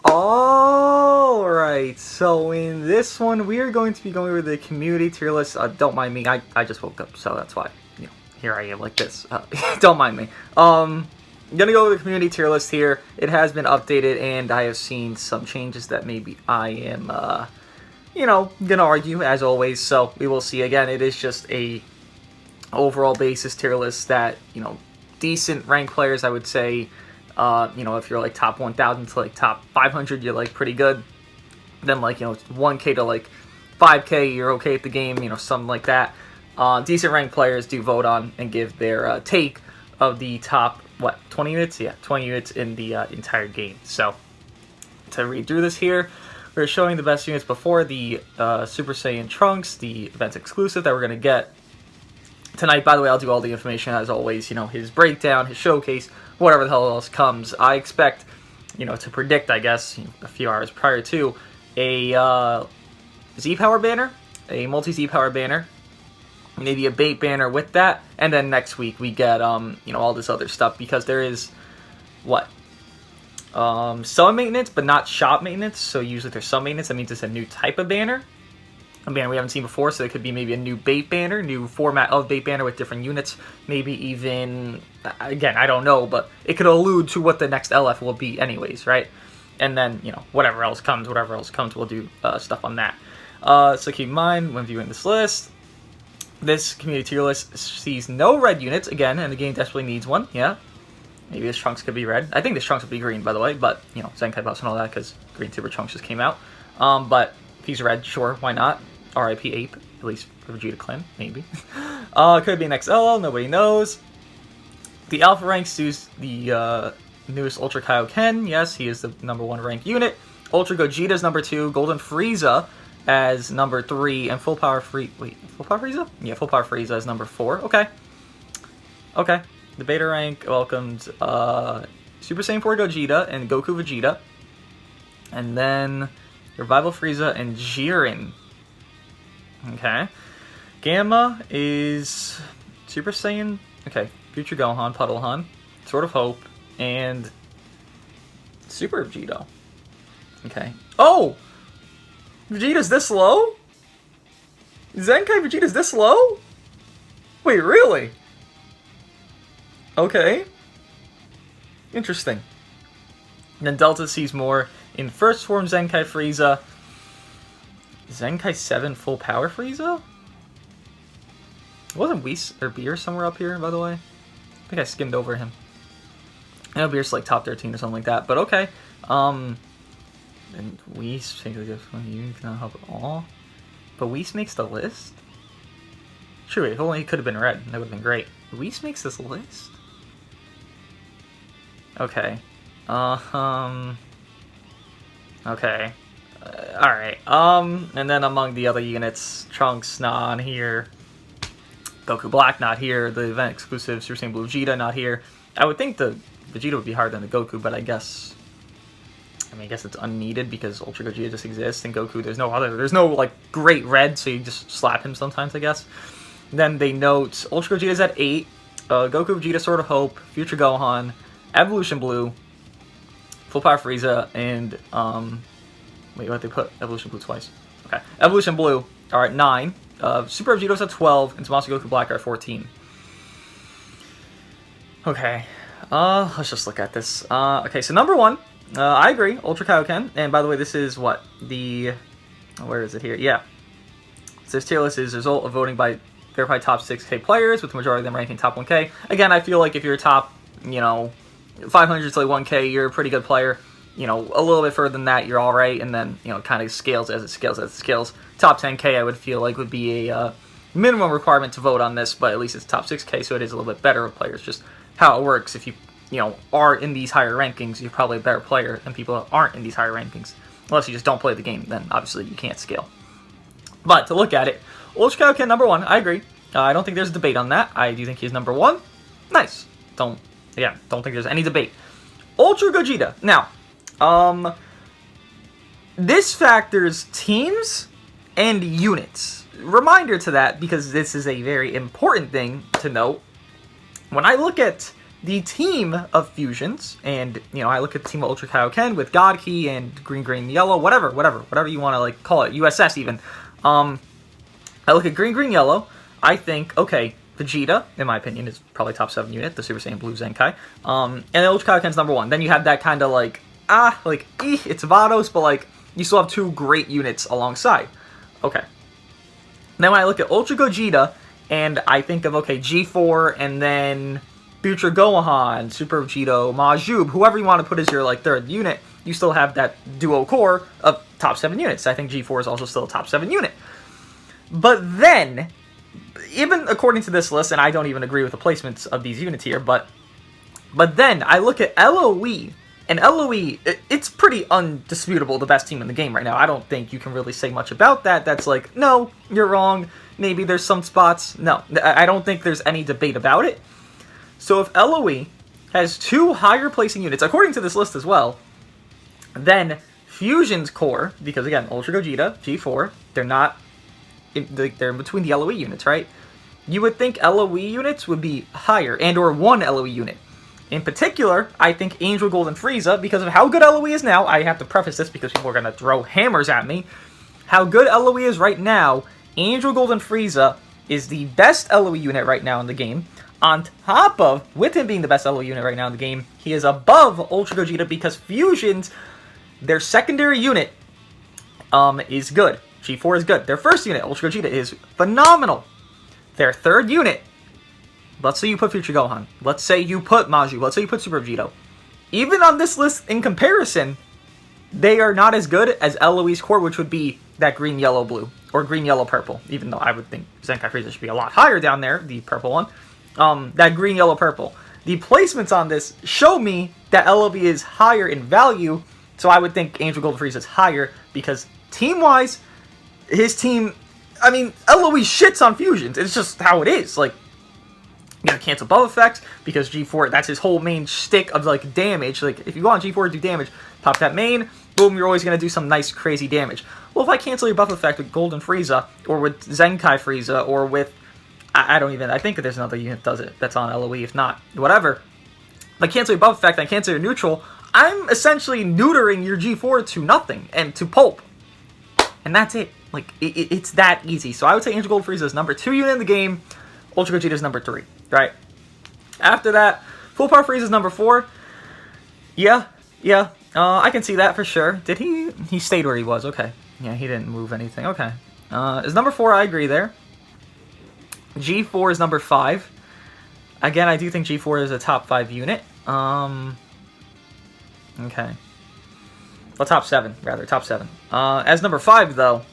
Alright, so in this one, we are going to be going over the community tier list. Don't mind me, I just woke up, so that's why, you know, here I am like this. Don't mind me. I'm gonna go over the community tier list here. It has been updated, and I have seen some changes that maybe I am, you know, gonna argue, as always, so we will see. Again, it is just a overall basis tier list that, you know, decent ranked players, I would say, you know, if you're like top 1,000 to like top 500, you're like pretty good. Then like, you know, 1K to like 5K, you're okay at the game, you know, something like that. Decent ranked players do vote on and give their take of the top, what, 20 units? Yeah, 20 units in the entire game. So, to read through this here, we're showing the best units before the Super Saiyan Trunks, the event exclusive that we're going to get tonight. By the way, I'll do all the information as always, you know, his breakdown, his showcase, whatever the hell else comes. I expect, you know, to predict, I guess, a few hours prior to, a Z-Power banner, a multi-Z-Power banner, maybe a bait banner with that, and then next week we get, you know, all this other stuff, because there is, what, some maintenance, but not shop maintenance, so usually there's some maintenance. That means it's a new type of banner, a banner we haven't seen before, so it could be maybe a new bait banner, new format of bait banner with different units, maybe even, again, I don't know, but it could allude to what the next LF will be anyways, right? And then, you know, whatever else comes, we'll do stuff on that. So keep in mind, when viewing this list, this community tier list sees no red units, again, and the game desperately needs one, yeah. Maybe this Trunks could be red. I think this Trunks would be green, by the way, but, you know, Zenkai buffs and all that, because Green Super Trunks just came out. But if he's red, sure, why not? RIP Ape, at least for Vegeta Clan, maybe. Could be an XL, nobody knows. The Alpha ranks use the newest Ultra Kaioken. Yes, he is the #1 ranked unit. Ultra Gogeta is #2. Golden Frieza as #3. And Full Power Frieza? Yeah, Full Power Frieza as #4. Okay. Okay. The beta rank welcomed Super Saiyan 4 Gogeta and Goku Vegeta. And then Revival Frieza and Jiren. Okay. Gamma is Super Saiyan. Okay. Future Gohan, Puddlehan, Sword of Hope, and Super Vegeta. Okay. Oh! Vegeta's this low? Zenkai Vegeta's this low? Wait, really? Okay. Interesting. And then Delta sees more in first form Zenkai Frieza. Zenkai 7 full power Frieza? Wasn't Whis or Beer somewhere up here, by the way? I think I skimmed over him. I know Beer's like top 13 or something like that, but okay. And Whis takes a different you cannot help at all. But Whis makes the list? Sure, if only he could have been red, that would have been great. Whis makes this list? Okay. Okay. Alright. And then among the other units, Trunks not on here. Goku Black not here. The event exclusive Super Saiyan Blue Vegeta not here. I would think the Vegeta would be harder than the Goku, but I guess I guess it's unneeded because Ultra Gogeta just exists, and Goku there's no like great red, so you just slap him sometimes, I guess. Then they note Ultra Gogeta's at 8, Goku Vegeta Sword of Hope, Future Gohan, Evolution Blue, Full Power Frieza, and wait, what, they put Evolution Blue twice. Okay. Evolution Blue are at 9. Super Vegeta's at 12, and Zamasu Goku Black are at 14. Okay. Let's just look at this. Okay, so #1, I agree, Ultra Kaioken. And by the way, this is what? Where is it here? Yeah. So this tier list is a result of voting by verified top 6K players, with the majority of them ranking top 1K. Again, I feel like if you're top, you know, 500 to like 1K, you're a pretty good player. You know, a little bit further than that, you're alright, and then, you know, it kind of scales as it scales as it scales. Top 10K, I would feel like, would be a minimum requirement to vote on this, but at least it's top 6K, so it is a little bit better with players. Just how it works. If you know, are in these higher rankings, you're probably a better player than people that aren't in these higher rankings. Unless you just don't play the game, then obviously you can't scale. But to look at it, Ultra Kaioken #1, I agree. I don't think there's a debate on that. I do think he's #1. Nice. Don't think there's any debate. Ultra Gogeta. Now, this factors teams and units. Reminder to that, because this is a very important thing to note. When I look at the team of fusions, and, you know, I look at the team of Ultra Kaioken with God Key and Green Yellow, whatever you want to, like, call it, USS even. I look at Green Yellow, I think, okay, Vegeta, in my opinion, is probably top 7 unit, the Super Saiyan Blue Zenkai, and then Ultra Kaioken's number 1. Then you have that kind of, like, it's Vados, but, like, you still have 2 great units alongside. Okay. Then when I look at Ultra Gogeta, and I think of, okay, G4, and then Future Gohan, Super Vegito, Majub, whoever you want to put as your, like, 3rd unit, you still have that duo core of top 7 units. I think G4 is also still a top 7 unit. But then, even according to this list, and I don't even agree with the placements of these units here, but then I look at LOE, and LOE, it's pretty undisputable the best team in the game right now. I don't think you can really say much about that. That's like, no, you're wrong. Maybe there's some spots. No, I don't think there's any debate about it. So if LOE has 2 higher placing units, according to this list as well, then Fusion's core, because again, Ultra Gogeta, G4, they're in between the LOE units, right? You would think LOE units would be higher, and or 1 LOE unit. In particular, I think Angel Gold and Frieza, because of how good LOE is now, I have to preface this because people are going to throw hammers at me. How good LOE is right now, Angel Gold and Frieza is the best LOE unit right now in the game. On top of, with him being the best LOE unit right now in the game, he is above Ultra Gogeta because Fusion's, their secondary unit, is good. G4 is good. Their first unit, Ultra Gogeta, is phenomenal. Their 3rd unit, let's say you put Future Gohan. Let's say you put Maju. Let's say you put Super Vegito. Even on this list, in comparison, they are not as good as LOE's core, which would be that green, yellow, blue. Or green, yellow, purple. Even though I would think Zenkai Frieza should be a lot higher down there, the purple one. That green, yellow, purple. The placements on this show me that LOE is higher in value, so I would think Angel Gold Frieza is higher, because team-wise, his team, I mean, LOE shits on fusions. It's just how it is. Like, you gotta cancel buff effects, because G4, that's his whole main shtick of, like, damage. Like, if you go on G4 to do damage, pop that main, boom, you're always gonna do some nice, crazy damage. Well, if I cancel your buff effect with Golden Frieza, or with Zenkai Frieza, or with, I think there's another unit that does it, that's on LOE, if not, whatever. If I cancel your buff effect, and I cancel your neutral, I'm essentially neutering your G4 to nothing, and to pulp. And that's it. Like, it's that easy. So I would say Angel Gold Frieza is number 2 unit in the game, Ultra Gogeta is number 3, right? After that, Full Power Frieza is number 4. Yeah, I can see that for sure. Did he stayed where he was, okay. Yeah, he didn't move anything, okay. Is number 4, I agree there. G4 is number 5. Again, I do think G4 is a top 5 unit. Okay. Well, top 7, rather, top 7. As number 5, though,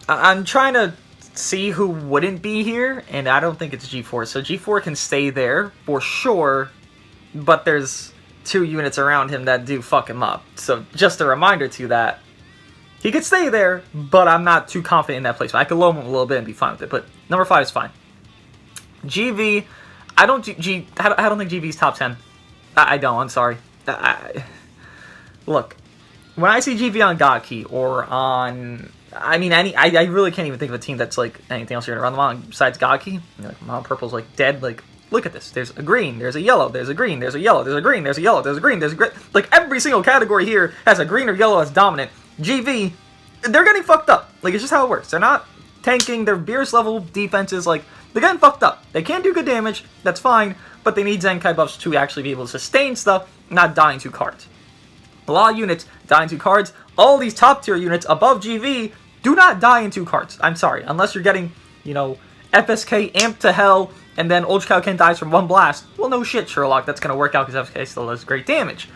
I'm trying to see who wouldn't be here, and I don't think it's G4. So G4 can stay there, for sure, but there's 2 units around him that do fuck him up. So just a reminder to that. He could stay there, but I'm not too confident in that placement. I could lower him a little bit and be fine with it, but number 5 is fine. GV, I don't think GV's top 10. I don't, I'm sorry. Look, when I see GV on God Key, or on, I mean, I really can't even think of a team that's like anything else you're gonna run them on besides God Key. Like, Mount Purple's like dead. Like, look at this. There's a green, there's a yellow, there's a green, there's a yellow, there's a green, there's a yellow, there's a green, there's a green. Like, every single category here has a green or yellow as dominant. GV, they're getting fucked up. Like, it's just how it works. They're not tanking. Their Beerus level defenses, like, they're getting fucked up. They can do good damage, that's fine, but they need Zenkai buffs to actually be able to sustain stuff, not dying to cards. A lot of units die in 2 cards. All these top tier units above GV do not die in 2 cards. I'm sorry, unless you're getting, you know, FSK amped to hell, and then Ultra Kaioken dies from 1 blast. Well, no shit, Sherlock, that's gonna work out because FSK still does great damage.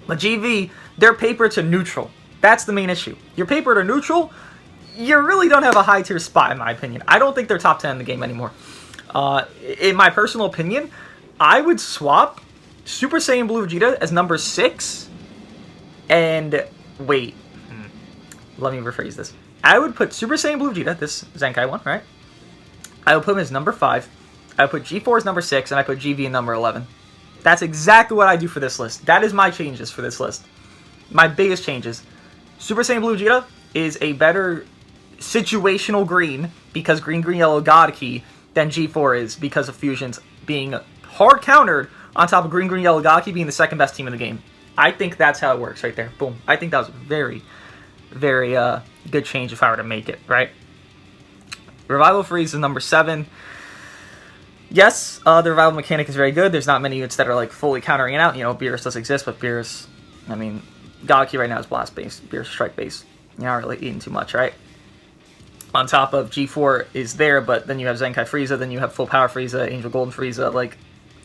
But GV, they're paper to neutral. That's the main issue. You're paper to neutral, you really don't have a high tier spot, in my opinion. I don't think they're top 10 in the game anymore. In my personal opinion, I would swap Super Saiyan Blue Vegeta as number 6, and wait, let me rephrase this. I would put Super Saiyan Blue Vegeta, this Zenkai one, right? I would put him as number 5, I would put G4 as number 6, and I put GV in number 11. That's exactly what I do for this list. That is my changes for this list. My biggest changes. Super Saiyan Blue Vegeta is a better situational green, because green, yellow, God Key, than G4 is because of Fusion's being hard countered on top of green, yellow Gaki being the second best team in the game. I think that's how it works right there. Boom. I think that was a very, very good change if I were to make it, right? Revival Freeze is number 7. Yes, the revival mechanic is very good. There's not many units that are like fully countering it out. You know, Beerus does exist, but Beerus, I mean, Gaki right now is blast based, Beerus strike based. You're not really eating too much, right? On top of G4 is there, but then you have Zenkai Frieza, then you have full power Frieza, Angel Golden Frieza. Like,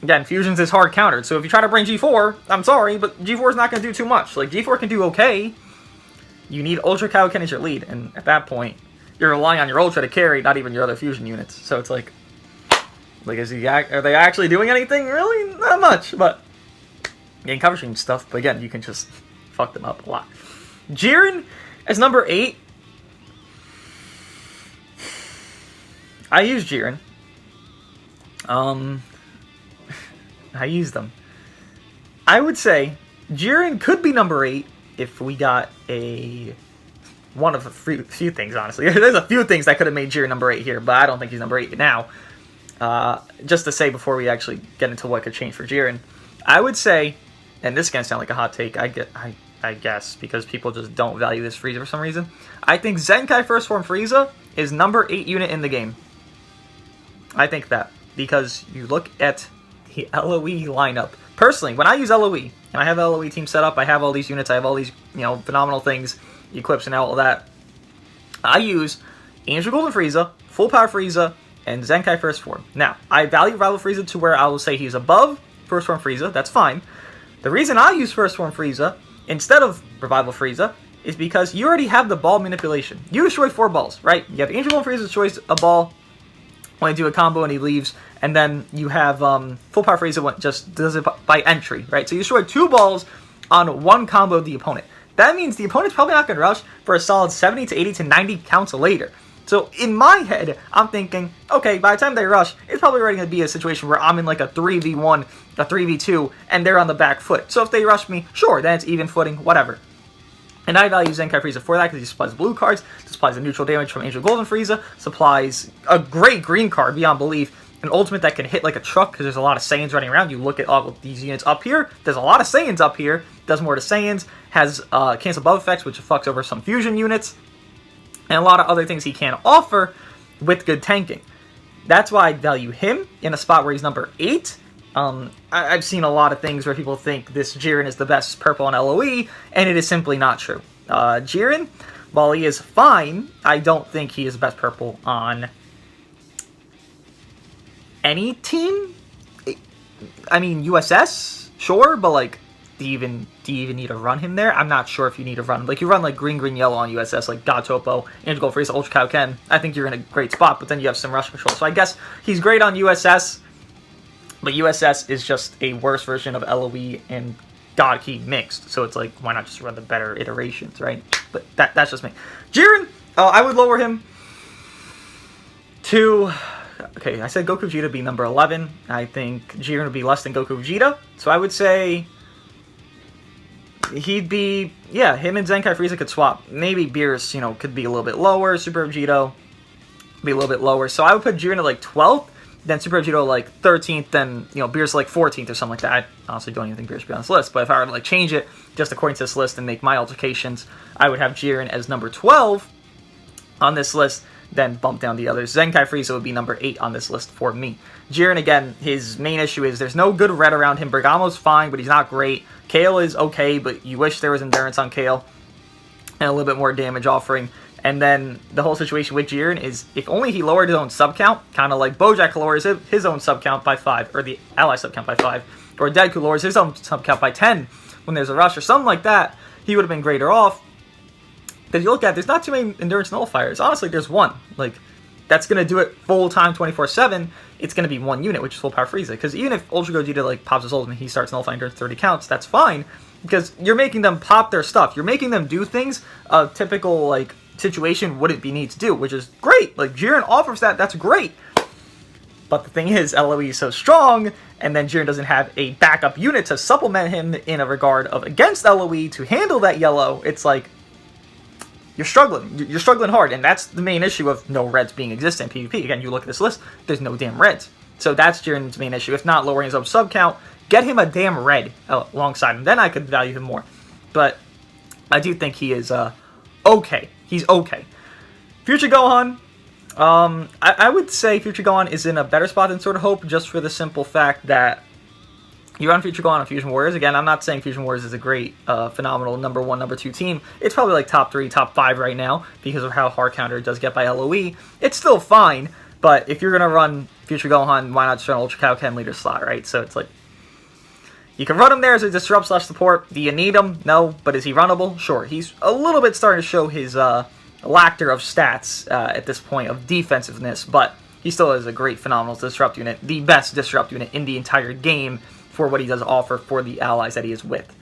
again, Fusions is hard countered. So if you try to bring G4, I'm sorry, but G4 is not going to do too much. Like, G4 can do okay. You need Ultra Kaioken as your lead, and at that point, you're relying on your Ultra to carry, not even your other fusion units. So it's like are they actually doing anything? Really? Not much, but getting coverage stuff. But again, you can just fuck them up a lot. Jiren as number 8. I use Jiren. I use them. I would say Jiren could be number 8 if we got one of a few things, honestly. There's a few things that could have made Jiren number 8 here, but I don't think he's number 8 now. Just to say before we actually get into what could change for Jiren, I would say, and this is going to sound like a hot take, I guess, because people just don't value this Frieza for some reason, I think Zenkai First Form Frieza is number 8 unit in the game. I think that, because you look at the LOE lineup. Personally, when I use LOE, and I have the LOE team set up, I have all these units, I have all these, phenomenal things, equips and all of that, I use Angel Golden Frieza, Full Power Frieza, and Zenkai First Form. Now, I value Rival Frieza to where I will say he's above First Form Frieza, that's fine. The reason I use First Form Frieza instead of Revival Frieza is because you already have the ball manipulation. You destroy 4 balls, right? You have Angel Golden Frieza destroys a ball when you do a combo and he leaves, and then you have Full Power Frieza just does it by entry, right? So you destroy 2 balls on 1 combo of the opponent. That means the opponent's probably not going to rush for a solid 70 to 80 to 90 counts later. So in my head, I'm thinking, okay, by the time they rush, it's probably already going to be a situation where I'm in like a 3v1, a 3v2, and they're on the back foot. So if they rush me, sure, then it's even footing, whatever. And I value Zenkai Frieza for that because he supplies blue cards, supplies the neutral damage from Angel Golden Frieza, supplies a great green card beyond belief, an ultimate that can hit like a truck because there's a lot of Saiyans running around. You look at all of these units up here, there's a lot of Saiyans up here, does more to Saiyans, has cancel buff effects which fucks over some fusion units, and a lot of other things he can offer with good tanking. That's why I value him in a spot where he's number 8. I've seen a lot of things where people think this Jiren is the best purple on LOE, and it is simply not true. Jiren, while he is fine, I don't think he is the best purple on any team. I mean, USS, sure, but like, do you even need to run him there? I'm not sure if you need to run. Like, you run like green, yellow on USS, like God Topo, Angel Gold Frieza, Ultra Kaioken. I think you're in a great spot, but then you have some rush control. So I guess he's great on USS, but USS is just a worse version of LOE and God Key mixed. So it's like, why not just run the better iterations, right? But that's just me. Jiren, I would lower him to... Okay, I said Goku Vegeta be number 11. I think Jiren would be less than Goku Vegeta. So I would say he'd be... Yeah, him and Zenkai Frieza could swap. Maybe Beerus, could be a little bit lower. Super Vegito be a little bit lower. So I would put Jiren at like 12th. Then Super Vegito like 13th, then, Beerus like 14th or something like that. I honestly don't even think Beerus would be on this list, but if I were to like change it just according to this list and make my altercations, I would have Jiren as number 12 on this list, then bump down the others. Zenkai Frieza would be number 8 on this list for me. Jiren, again, his main issue is there's no good red around him. Bergamo's fine, but he's not great. Kale is okay, but you wish there was endurance on Kale and a little bit more damage offering. And then the whole situation with Jiren is if only he lowered his own sub count, kind of like Bojack lowers his own sub count by 5, or the ally sub count by 5, or Deku lowers his own sub count by 10 when there's a rush or something like that, he would have been greater off. Because you look at it, there's not too many endurance nullifiers. Honestly, there's one. Like, that's going to do it full time 24/7. It's going to be one unit, which is Full Power Frieza. Because even if Ultra Gogeta like pops his ultimate, he starts nullifying during 30 counts, that's fine. Because you're making them pop their stuff. You're making them do things a typical like situation wouldn't be need to do, which is great. Like, Jiren offers that, that's great. But the thing is, LOE is so strong, and then Jiren doesn't have a backup unit to supplement him in a regard of against LOE to handle that yellow. It's like, you're struggling. You're struggling hard, and that's the main issue of no reds being existent in PvP. Again, you look at this list, there's no damn reds. So that's Jiren's main issue. If not, lowering his own sub count, get him a damn red alongside him. Then I could value him more. But I do think he is okay. He's okay. Future Gohan. I would say Future Gohan is in a better spot than Sword of Hope, just for the simple fact that you run Future Gohan on Fusion Warriors. Again, I'm not saying Fusion Warriors is a great, phenomenal number 1, number 2 team. It's probably like top 3, top 5 right now because of how hard counter it does get by LOE. It's still fine, but if you're going to run Future Gohan, why not just run Ultra Kaioken leader slot, right? So it's like, you can run him there as a disrupt / support. Do you need him? No. But is he runnable? Sure. He's a little bit starting to show his lacter of stats at this point of defensiveness, but he still is a great, phenomenal disrupt unit. The best disrupt unit in the entire game for what he does offer for the allies that he is with.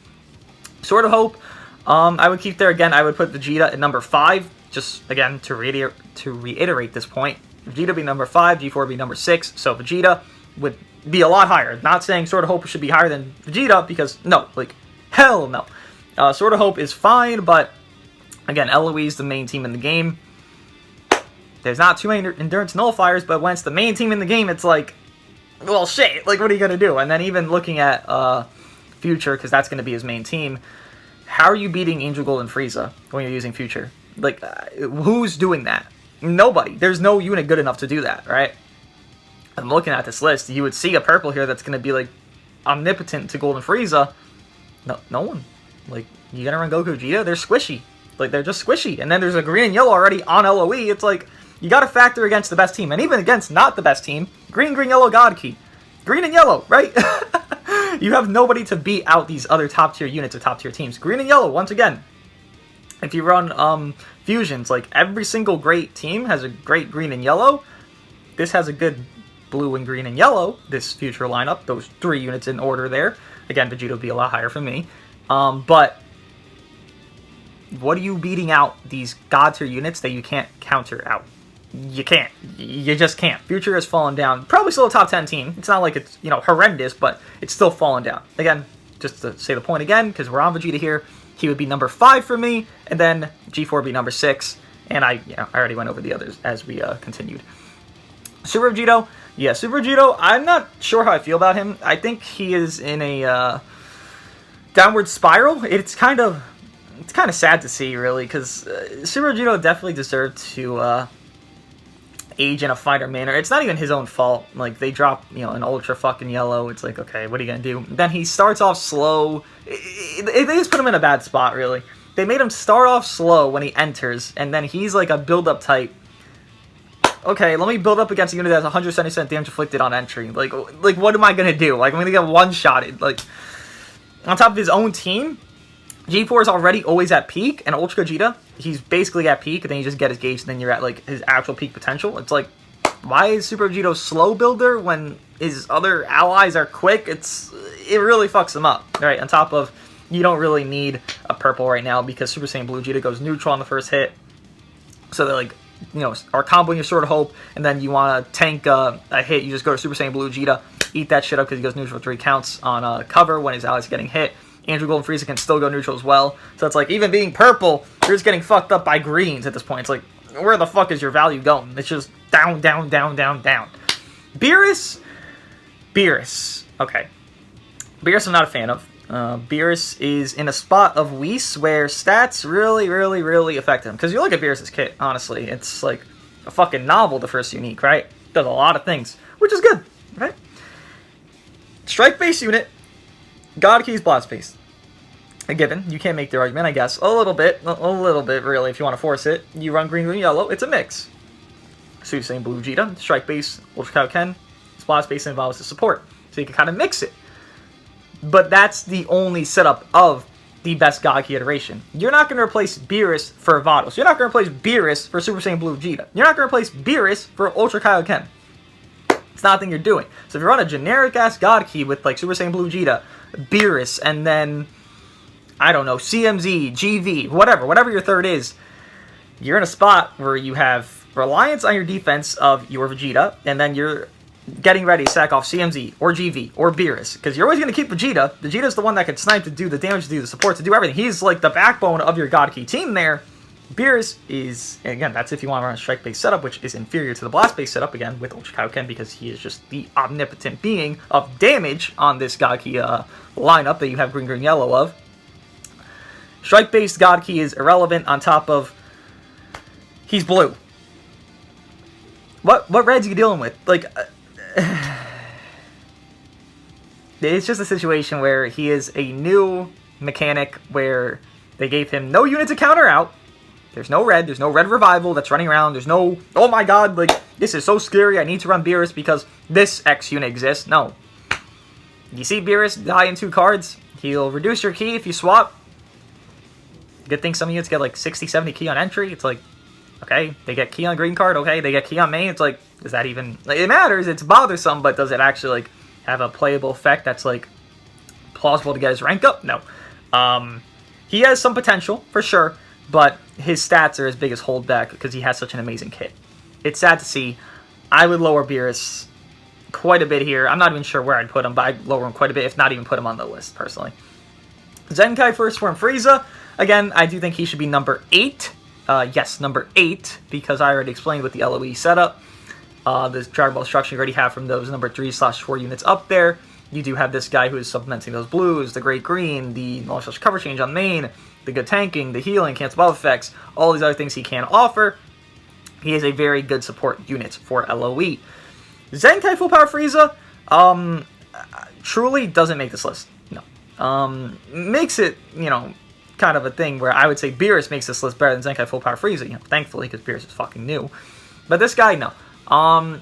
Sword of Hope, I would keep there. Again, I would put Vegeta at number 5. Just, again, to reiterate this point. Vegeta would be number 5, G4 would be number 6. So Vegeta would be a lot higher. Not saying Sword of Hope should be higher than Vegeta, because no, like, hell no. Sword of Hope is fine, but again, LOE is the main team in the game. There's not too many endurance nullifiers, but when it's the main team in the game, it's like, well, shit, like, what are you going to do? And then even looking at Future, because that's going to be his main team, how are you beating Angel Gold and Frieza when you're using Future? Like, who's doing that? Nobody. There's no unit good enough to do that, right? I'm looking at this list. You would see a purple here that's going to be, like, omnipotent to Gold and Frieza. No one. Like, you going to run Goku Vegeta? They're squishy. Like, they're just squishy. And then there's a green and yellow already on LOE. It's like, you got to factor against the best team. And even against not the best team, green, yellow, God Key. Green and yellow, right? You have nobody to beat out these other top-tier units or top-tier teams. Green and yellow, once again. If you run fusions, like, every single great team has a great green and yellow. This has a good blue and green and yellow, this Future lineup. Those 3 units in order there. Again, Vegeta would be a lot higher for me. But what are you beating out these god-tier units that you can't counter out? You can't. You just can't. Future has fallen down. Probably still a top 10 team. It's not like it's, you know, horrendous, but it's still fallen down. Again, just to say the point again, because we're on Vegeta here, he would be number 5 for me, and then G4 would be number 6, and I already went over the others as we continued. Super Vegito, yeah, Super Vegito, I'm not sure how I feel about him. I think he is in a downward spiral. It's kind of sad to see, really, because Super Vegito definitely deserved to age in a fighter manner. It's not even his own fault. Like, they drop, you know, an ultra fucking yellow. It's like, okay, what are you gonna do? Then he starts off slow. They just put him in a bad spot, really. They made him start off slow when he enters, and then he's like a build-up type. Okay, let me build up against a unit that has 170% damage inflicted on entry. Like, what am I gonna do? Like, I'm gonna get one-shotted. Like, on top of his own team, G4 is already always at peak, and Ultra Gogeta, he's basically at peak, and then you just get his gauge, and then you're at, like, his actual peak potential. It's like, why is Super Vegito slow builder when his other allies are quick? It really fucks him up, right? On top of, you don't really need a purple right now, because Super Saiyan Blue Vegeta goes neutral on the first hit. So they're like, you know, are comboing your Sword of Hope, and then you want to tank a hit, you just go to Super Saiyan Blue Vegeta, eat that shit up because he goes neutral for 3 counts on cover when his allies are getting hit. Andrew Gold and Frieza can still go neutral as well. So it's like, even being purple, you're just getting fucked up by greens at this point. It's like, where the fuck is your value going? It's just down, down, down, down, down. Beerus. Okay. Beerus I'm not a fan of. Beerus is in a spot of Whis where stats really affect him. Because you look at Beerus' kit, honestly, it's like a fucking novel, the first unique, right? Does a lot of things, which is good, right? Strike-based unit. God Keys Blast Space. A given. You can't make the argument, I guess. A little bit, really, if you want to force it. You run green, yellow. It's a mix. Super Saiyan Blue Vegeta, Strike Base, Ultra Kaioken, Blast Space involves the support. So you can kind of mix it. But that's the only setup of the best God Key iteration. You're not going to replace Beerus for Vados. You're not going to replace Beerus for Super Saiyan Blue Vegeta. You're not going to replace Beerus for Ultra Kaioken. It's not a thing you're doing. So if you run a generic-ass God Key with, like, Super Saiyan Blue Vegeta, Beerus, and then, I don't know, CMZ, GV, whatever your third is, you're in a spot where you have reliance on your defense of your Vegeta, and then you're getting ready to sack off CMZ, or GV, or Beerus, because you're always going to keep Vegeta. Vegeta's the one that can snipe to do the damage, to do the support, to do everything. He's, like, the backbone of your God Key team there, Beerus is, again, that's if you want to run a strike-based setup, which is inferior to the blast-based setup, again, with Ultra Kaioken, because he is just the omnipotent being of damage on this God Key lineup that you have green, green, yellow of. Strike-based God Key is irrelevant on top of he's blue. What reds are you dealing with? Like, it's just a situation where he is a new mechanic where they gave him no unit to counter out. There's no red revival that's running around. There's no, oh my god, like, this is so scary, I need to run Beerus because this X unit exists. No. You see Beerus die in 2 cards, he'll reduce your key if you swap. Good thing some units get like 60, 70 key on entry. It's like, okay, they get key on green card, okay, they get key on main. It's like, does that even, like, it matters, it's bothersome, but does it actually, like, have a playable effect that's, like, plausible to get his rank up? No. He has some potential, for sure, but his stats are his biggest holdback because he has such an amazing kit. It's sad to see. I would lower Beerus quite a bit here. I'm not even sure where I'd put him, but I'd lower him quite a bit, if not even put him on the list, personally. Zenkai First Form Frieza. Again, I do think he should be number 8. Yes, number 8, because I already explained with the LOE setup. The Dragon Ball Destruction you already have from those number 3/4 units up there. You do have this guy who is supplementing those blues, the Great Green, the knowledge cover change on main, the good tanking, the healing, cancel buff effects, all these other things he can offer. He is a very good support unit for LOE. Zenkai Full Power Frieza truly doesn't make this list. No. Makes it, you know, kind of a thing where I would say Beerus makes this list better than Zenkai Full Power Frieza, you know, thankfully, because Beerus is fucking new. But this guy, no.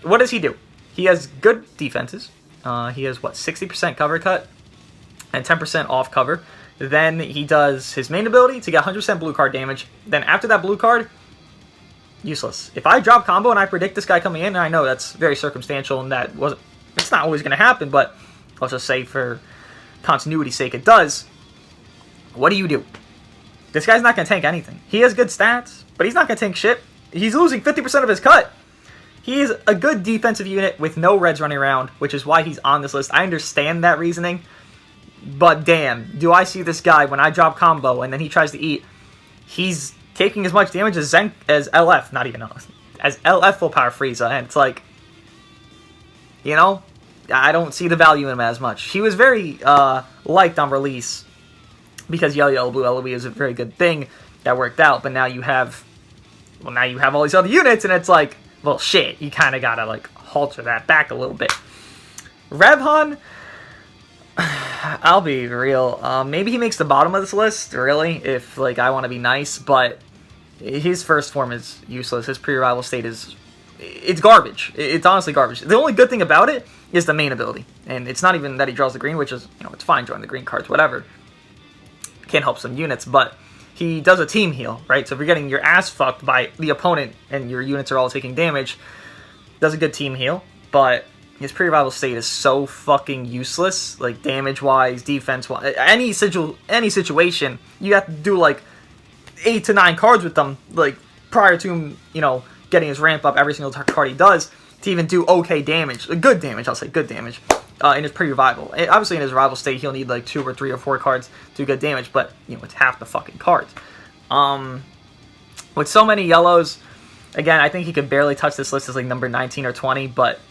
What does he do? He has good defenses. He has, what, 60% cover cut and 10% off cover. Then he does his main ability to get 100% blue card damage. Then after that blue card, useless. If I drop combo and I predict this guy coming in, and I know that's very circumstantial and that wasn't, it's not always going to happen, but let's just say for continuity's sake it does. What do? This guy's not going to tank anything. He has good stats, but he's not going to tank shit. He's losing 50% of his cut. He is a good defensive unit with no reds running around, which is why he's on this list. I understand that reasoning, but damn, do I see this guy when I drop combo and then he tries to eat, he's taking as much damage as LF, not even as LF Full Power Frieza, and it's like, you know, I don't see the value in him as much. He was very liked on release because Yellow Blue LOE is a very good thing that worked out, but now you have, well, now you have all these other units, and it's like, well, shit, you kind of gotta, like, halter that back a little bit. Revhan, I'll be real, maybe he makes the bottom of this list, really, if, like, I want to be nice, but his first form is useless. His pre-arrival state is, it's garbage. It's honestly garbage. The only good thing about it is the main ability, and it's not even that he draws the green, which is, you know, it's fine drawing the green cards, whatever. Can't help some units, but he does a team heal, right? So if you're getting your ass fucked by the opponent and your units are all taking damage, does a good team heal, but his pre-revival state is so fucking useless, like damage-wise, defense-wise, any situation, you have to do like 8 to 9 cards with them, like prior to him, you know, getting his ramp up every single card he does to even do okay damage, good damage, I'll say good damage, in his pre-revival. Obviously in his revival state, he'll need like 2 or 3 or 4 cards to do good damage, but, you know, it's half the fucking cards. With so many yellows, again, I think he could barely touch this list as like number 19 or 20, but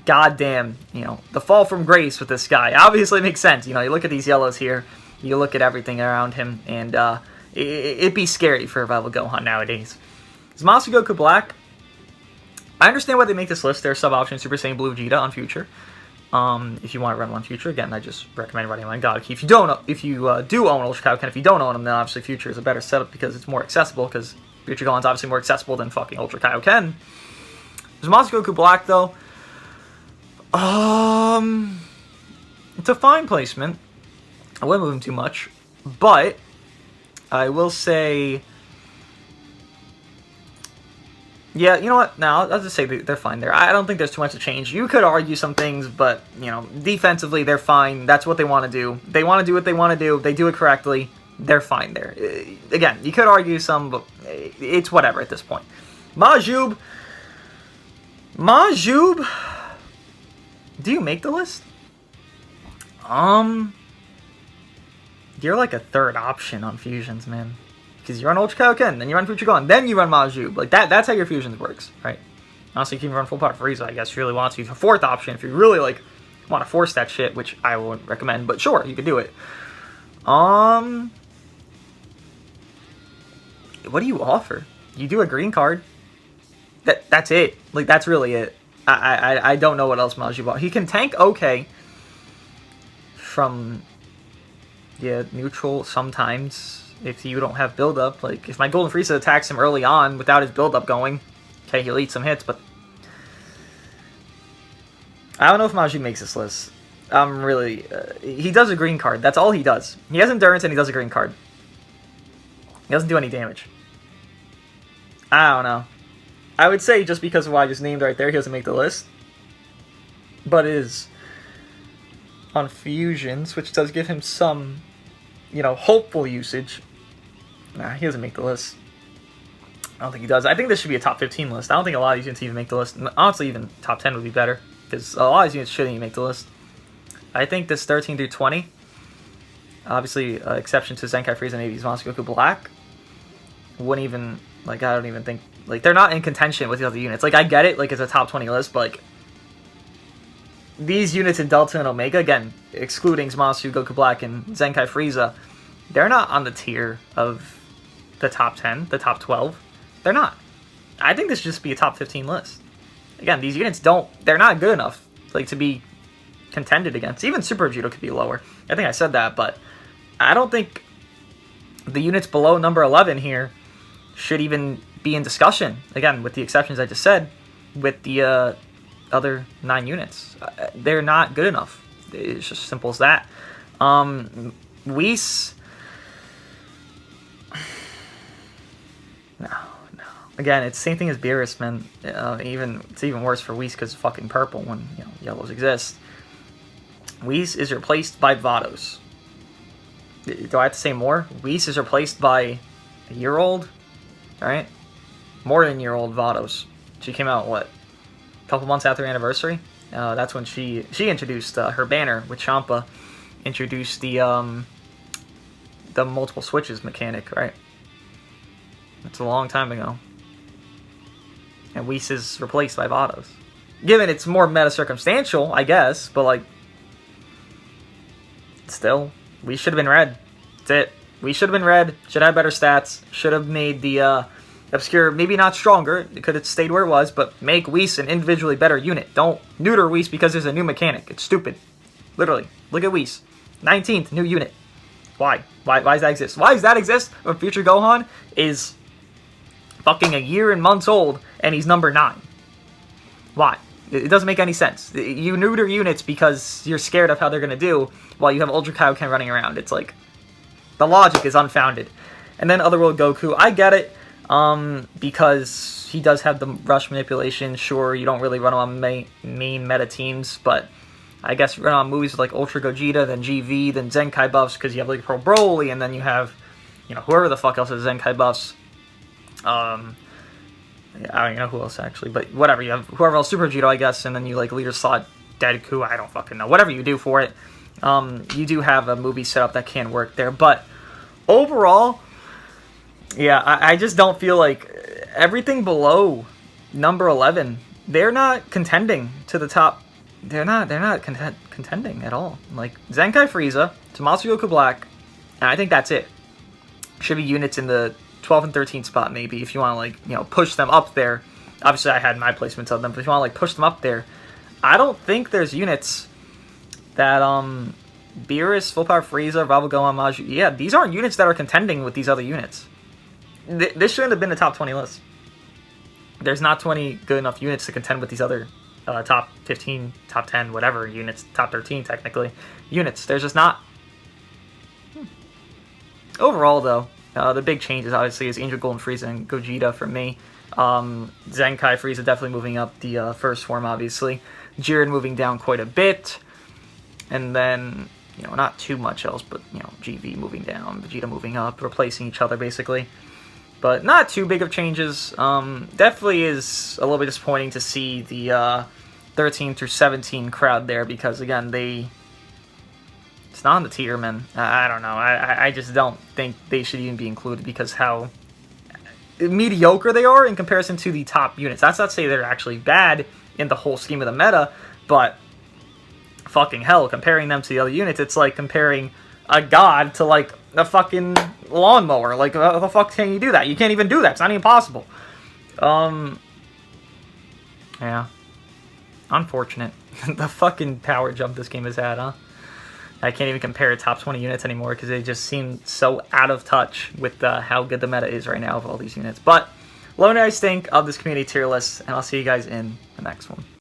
goddamn, you know, the fall from grace with this guy obviously makes sense. You know, you look at these yellows here, you look at everything around him, and it'd be scary for Revival Gohan nowadays. Zamasu Goku Black, I understand why they make this list. There's sub-option Super Saiyan Blue Vegeta on Future. If you want to run on Future, again, I just recommend running on God Key. If you do own Ultra Kaioken, if you don't own them, then obviously Future is a better setup because it's more accessible, because Future Gohan's obviously more accessible than fucking Ultra Kaioken. Zamasu Goku Black, though, it's a fine placement. I wouldn't move him too much, but I will say, yeah, you know what? Now, I'll just say they're fine there. I don't think there's too much to change. You could argue some things, but, you know, defensively, they're fine. That's what they want to do. They want to do what they want to do. They do it correctly. They're fine there. Again, you could argue some, but it's whatever at this point. Majub, do you make the list? You're like a third option on fusions, man. Because you run Ultra Kaioken, then you run Fuchigon, then you run Majub. Like, that's how your fusions works, right? Honestly, you can run full power Frieza, I guess, if you really want to. The fourth option, if you really, like, want to force that shit, which I wouldn't recommend, but sure, you could do it. What do you offer? You do a green card. That's it. Like, that's really it. I don't know what else Majub bought. He can tank okay from, yeah, neutral sometimes if you don't have build-up. Like, if my Golden Frieza attacks him early on without his build-up going, okay, he'll eat some hits, but I don't know if Majub makes this list. I'm really... he does a green card. That's all he does. He has endurance and he does a green card. He doesn't do any damage. I don't know. I would say just because of what I just named right there, he doesn't make the list. But it is on fusions, which does give him some, you know, hopeful usage. Nah, he doesn't make the list. I don't think he does. I think this should be a top 15 list. I don't think a lot of these units even make the list. Honestly, even top 10 would be better. Because a lot of these units shouldn't even make the list. I think this 13 through 20, obviously, exception to Zenkai, Frieza, maybe Monster Goku Black, wouldn't even, like, I don't even think, like, they're not in contention with the other units. Like, I get it, like, it's a top 20 list, but, like, these units in Delta and Omega, again, excluding Zamasu, Goku Black, and Zenkai Frieza, they're not on the tier of the top 10, the top 12. They're not. I think this should just be a top 15 list. Again, these units they're not good enough, like, to be contended against. Even Super Judo could be lower. I think I said that, but I don't think the units below number 11 here should even be in discussion. Again, with the exceptions I just said, with the other 9 units. They're not good enough. It's just simple as that. Whis... No. Again, it's the same thing as Beerus, man. It's even worse for Whis because fucking purple when, you know, yellows exist. Whis is replaced by Vados. Do I have to say more? Whis is replaced by a year-old, right? More than a year-old Vados. She came out, what, a couple months after her anniversary? That's when she introduced her banner with Champa, introduced the multiple switches mechanic, right? That's a long time ago. And Whis is replaced by Vados. Given it's more meta-circumstantial, I guess, but, like, still, we should have been red. That's it. We should have been red. Should have better stats. Should have made the obscure, maybe not stronger. It could have stayed where it was, but make Whis an individually better unit. Don't neuter Whis because there's a new mechanic. It's stupid. Literally. Look at Whis. 19th, new unit. Why? Why does that exist? Why does that exist when Future Gohan is fucking a year and months old and he's number 9? Why? It doesn't make any sense. You neuter units because you're scared of how they're going to do while you have Ultra Kaioken running around. It's like, the logic is unfounded. And then Otherworld Goku, I get it, because he does have the rush manipulation. Sure, you don't really run on main meta teams, but I guess you run on movies with like Ultra Gogeta, then GV, then Zenkai buffs, because you have like Pro Broly, and then you have, you know, whoever the fuck else has Zenkai buffs. I don't even know who else actually, but whatever, you have whoever else, Super Judo, I guess, and then you like leader slot Deadku, I don't fucking know, whatever you do for it, you do have a movie setup that can work there, but overall, yeah, I just don't feel like everything below number 11, they're not contending to the top, they're not contending at all. Like, Zenkai Frieza, Zamasu Goku Black, and I think that's it. Should be units in the 12 and 13 spot, maybe, if you want to, like, you know, push them up there. Obviously, I had my placements of them, but if you want to, like, push them up there, I don't think there's units that, Beerus, Full Power Frieza, Bravo Gohan, Maju, yeah, these aren't units that are contending with these other units. This shouldn't have been a top 20 list. There's not 20 good enough units to contend with these other top 15, top 10, whatever units, top 13, technically, units. There's just not. Overall, though, the big changes, obviously, is Angel Gold and Frieza and Gogeta for me. Zenkai Frieza definitely moving up the first form, obviously. Jiren moving down quite a bit. And then, you know, not too much else, but, you know, GV moving down, Vegeta moving up, replacing each other, basically. But not too big of changes. Definitely is a little bit disappointing to see the 13 through 17 crowd there, because, again, they It's not on the tier, man. I don't know. I just don't think they should even be included because how mediocre they are in comparison to the top units. That's not to say they're actually bad in the whole scheme of the meta, but fucking hell, comparing them to the other units, it's like comparing a god to like a fucking lawnmower. Like, how the fuck can you do that? You can't even do that. It's not even possible. Yeah. Unfortunate. The fucking power jump this game has had, huh? I can't even compare top 20 units anymore because they just seem so out of touch with how good the meta is right now of all these units. But let me know what you guys think of this community tier list, and I'll see you guys in the next one.